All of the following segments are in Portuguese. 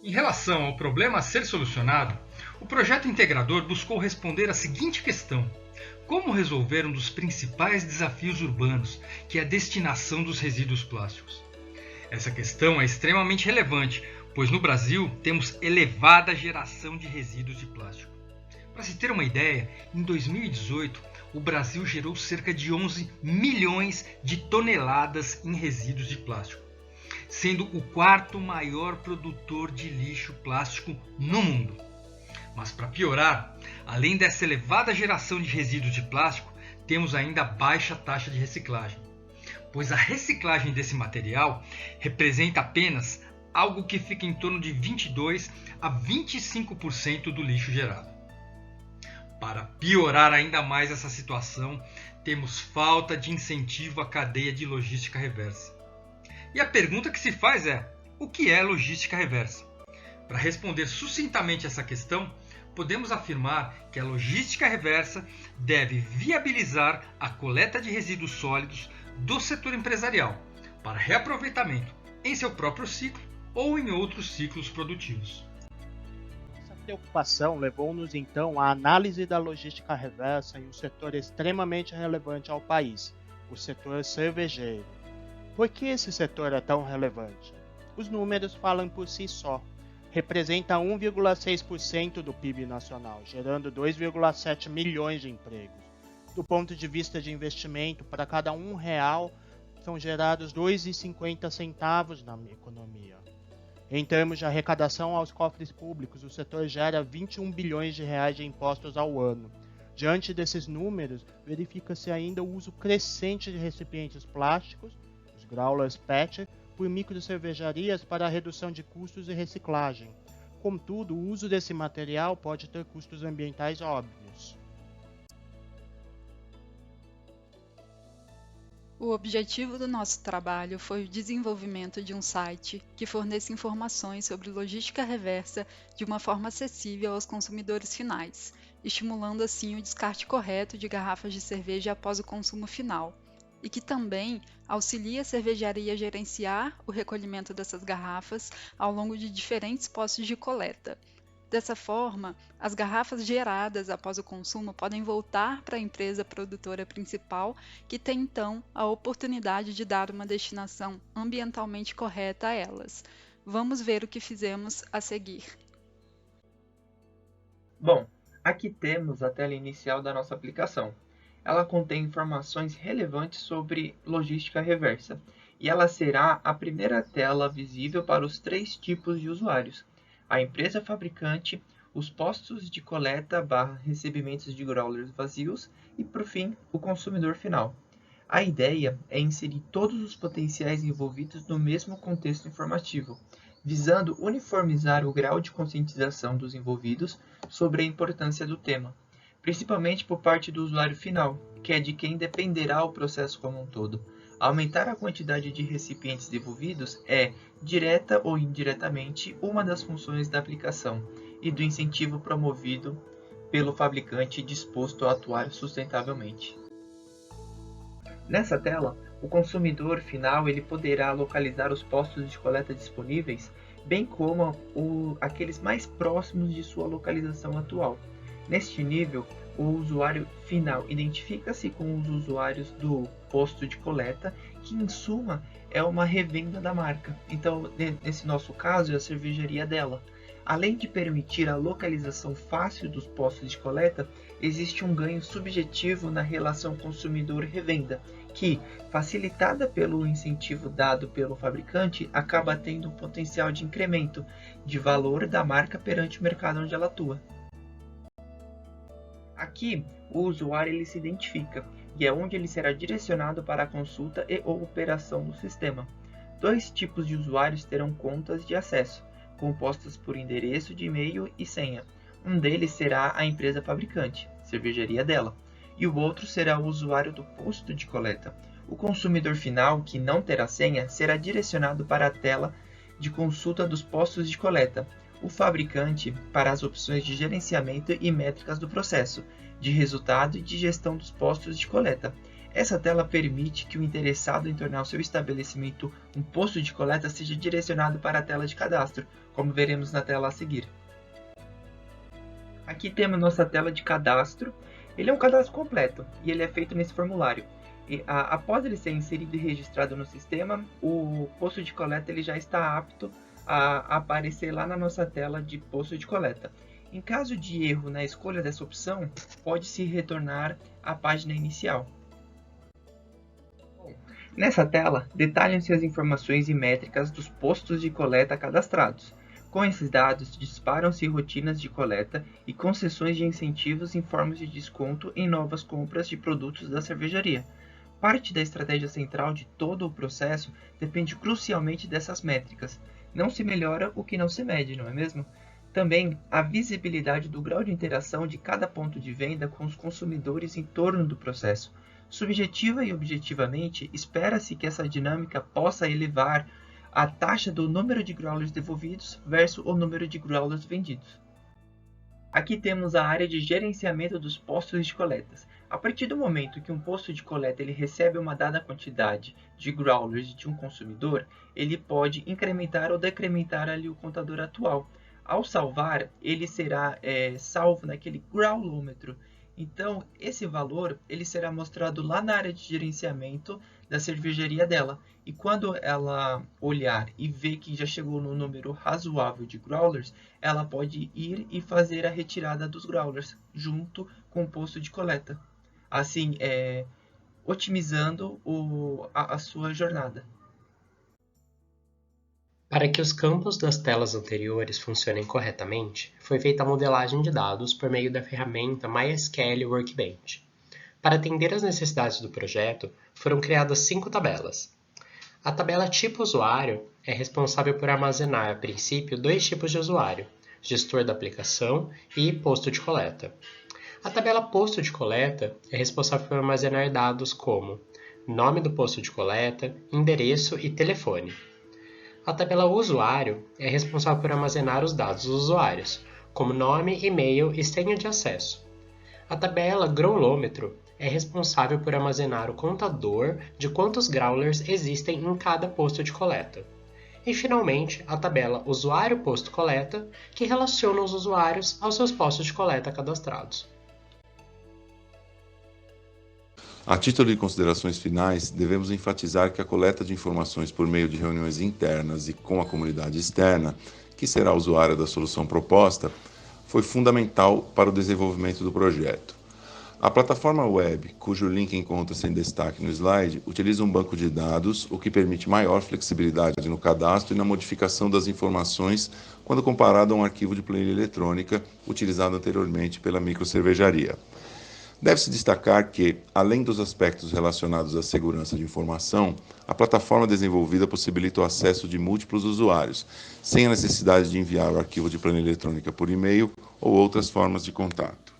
Em relação ao problema a ser solucionado, o projeto integrador buscou responder a seguinte questão: como resolver um dos principais desafios urbanos, que é a destinação dos resíduos plásticos? Essa questão é extremamente relevante, pois no Brasil temos elevada geração de resíduos de plástico. Para se ter uma ideia, em 2018, o Brasil gerou cerca de 11 milhões de toneladas em resíduos de plástico, sendo o quarto maior produtor de lixo plástico no mundo. Mas para piorar, além dessa elevada geração de resíduos de plástico, temos ainda a baixa taxa de reciclagem, pois a reciclagem desse material representa apenas algo que fica em torno de 22 a 25% do lixo gerado. Para piorar ainda mais essa situação, temos falta de incentivo à cadeia de logística reversa. E a pergunta que se faz é: o que é logística reversa? Para responder sucintamente essa questão, podemos afirmar que a logística reversa deve viabilizar a coleta de resíduos sólidos do setor empresarial para reaproveitamento em seu próprio ciclo ou em outros ciclos produtivos. Essa preocupação levou-nos então à análise da logística reversa em um setor extremamente relevante ao país, o setor cervejeiro. Por que esse setor é tão relevante? Os números falam por si só. Representa 1,6% do PIB nacional, gerando 2,7 milhões de empregos. Do ponto de vista de investimento, para cada R$1 são gerados 2,50 centavos na economia. Em termos de arrecadação aos cofres públicos, o setor gera 21 bilhões de reais de impostos ao ano. Diante desses números, verifica-se ainda o uso crescente de recipientes plásticos, os growlers PET, por microcervejarias para a redução de custos e reciclagem. Contudo, o uso desse material pode ter custos ambientais óbvios. O objetivo do nosso trabalho foi o desenvolvimento de um site que forneça informações sobre logística reversa de uma forma acessível aos consumidores finais, estimulando assim o descarte correto de garrafas de cerveja após o consumo final, e que também auxilia a cervejaria a gerenciar o recolhimento dessas garrafas ao longo de diferentes postos de coleta. Dessa forma, as garrafas geradas após o consumo podem voltar para a empresa produtora principal, que tem então a oportunidade de dar uma destinação ambientalmente correta a elas. Vamos ver o que fizemos a seguir. Bom, aqui temos a tela inicial da nossa aplicação. Ela contém informações relevantes sobre logística reversa, e ela será a primeira tela visível para os 3 tipos de usuários: a empresa fabricante, os postos de coleta / recebimentos de growlers vazios e, por fim, o consumidor final. A ideia é inserir todos os potenciais envolvidos no mesmo contexto informativo, visando uniformizar o grau de conscientização dos envolvidos sobre a importância do tema, principalmente por parte do usuário final, que é de quem dependerá o processo como um todo. Aumentar a quantidade de recipientes devolvidos é, direta ou indiretamente, uma das funções da aplicação e do incentivo promovido pelo fabricante disposto a atuar sustentavelmente. Nessa tela, o consumidor final ele poderá localizar os postos de coleta disponíveis, bem como aqueles mais próximos de sua localização atual. Neste nível, o usuário final identifica-se com os usuários do posto de coleta, que em suma é uma revenda da marca. Então, nesse nosso caso, é a cervejaria dela. Além de permitir a localização fácil dos postos de coleta, existe um ganho subjetivo na relação consumidor-revenda, que, facilitada pelo incentivo dado pelo fabricante, acaba tendo um potencial de incremento de valor da marca perante o mercado onde ela atua. Aqui, o usuário ele se identifica, e é onde ele será direcionado para a consulta e ou operação do sistema. 2 tipos de usuários terão contas de acesso, compostas por endereço de e-mail e senha. Um deles será a empresa fabricante, cervejaria dela, e o outro será o usuário do posto de coleta. O consumidor final, que não terá senha, será direcionado para a tela de consulta dos postos de coleta, o fabricante para as opções de gerenciamento e métricas do processo, de resultado e de gestão dos postos de coleta. Essa tela permite que o interessado em tornar o seu estabelecimento um posto de coleta seja direcionado para a tela de cadastro, como veremos na tela a seguir. Aqui temos nossa tela de cadastro. Ele é um cadastro completo e ele é feito nesse formulário. Após ele ser inserido e registrado no sistema, o posto de coleta ele já está apto a aparecer lá na nossa tela de posto de coleta. Em caso de erro na escolha dessa opção, pode-se retornar à página inicial. Nessa tela, detalham-se as informações e métricas dos postos de coleta cadastrados. Com esses dados, disparam-se rotinas de coleta e concessões de incentivos em formas de desconto em novas compras de produtos da cervejaria. Parte da estratégia central de todo o processo depende crucialmente dessas métricas. Não se melhora o que não se mede, não é mesmo? Também a visibilidade do grau de interação de cada ponto de venda com os consumidores em torno do processo. Subjetiva e objetivamente, espera-se que essa dinâmica possa elevar a taxa do número de growlers devolvidos versus o número de growlers vendidos. Aqui temos a área de gerenciamento dos postos de coletas. A partir do momento que um posto de coleta ele recebe uma dada quantidade de growlers de um consumidor, ele pode incrementar ou decrementar ali o contador atual. Ao salvar, ele será salvo naquele growlômetro. Então, esse valor ele será mostrado lá na área de gerenciamento da cervejaria dela. E quando ela olhar e ver que já chegou no número razoável de growlers, ela pode ir e fazer a retirada dos growlers junto com o posto de coleta. Assim, otimizando a sua jornada. Para que os campos das telas anteriores funcionem corretamente, foi feita a modelagem de dados por meio da ferramenta MySQL Workbench. Para atender às necessidades do projeto, foram criadas 5 tabelas. A tabela tipo usuário é responsável por armazenar, a princípio, 2 tipos de usuário, gestor da aplicação e posto de coleta. A tabela posto de coleta é responsável por armazenar dados como nome do posto de coleta, endereço e telefone. A tabela usuário é responsável por armazenar os dados dos usuários, como nome, e-mail e senha de acesso. A tabela growlômetro é responsável por armazenar o contador de quantos growlers existem em cada posto de coleta. E, finalmente, a tabela usuário posto coleta, que relaciona os usuários aos seus postos de coleta cadastrados. A título de considerações finais, devemos enfatizar que a coleta de informações por meio de reuniões internas e com a comunidade externa, que será usuária da solução proposta, foi fundamental para o desenvolvimento do projeto. A plataforma web, cujo link encontra-se em destaque no slide, utiliza um banco de dados, o que permite maior flexibilidade no cadastro e na modificação das informações quando comparado a um arquivo de planilha eletrônica utilizado anteriormente pela microcervejaria. Deve-se destacar que, além dos aspectos relacionados à segurança de informação, a plataforma desenvolvida possibilita o acesso de múltiplos usuários, sem a necessidade de enviar o arquivo de planilha eletrônica por e-mail ou outras formas de contato.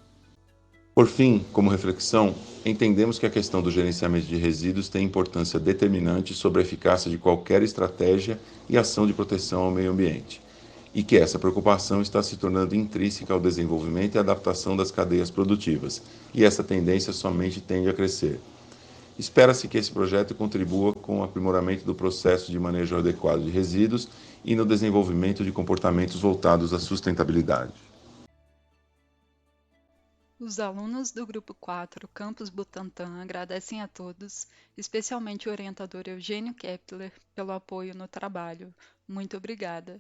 Por fim, como reflexão, entendemos que a questão do gerenciamento de resíduos tem importância determinante sobre a eficácia de qualquer estratégia e ação de proteção ao meio ambiente, e que essa preocupação está se tornando intrínseca ao desenvolvimento e adaptação das cadeias produtivas, e essa tendência somente tende a crescer. Espera-se que esse projeto contribua com o aprimoramento do processo de manejo adequado de resíduos e no desenvolvimento de comportamentos voltados à sustentabilidade. Os alunos do Grupo 4, Campus Butantã, agradecem a todos, especialmente o orientador Eugênio Kepler, pelo apoio no trabalho. Muito obrigada.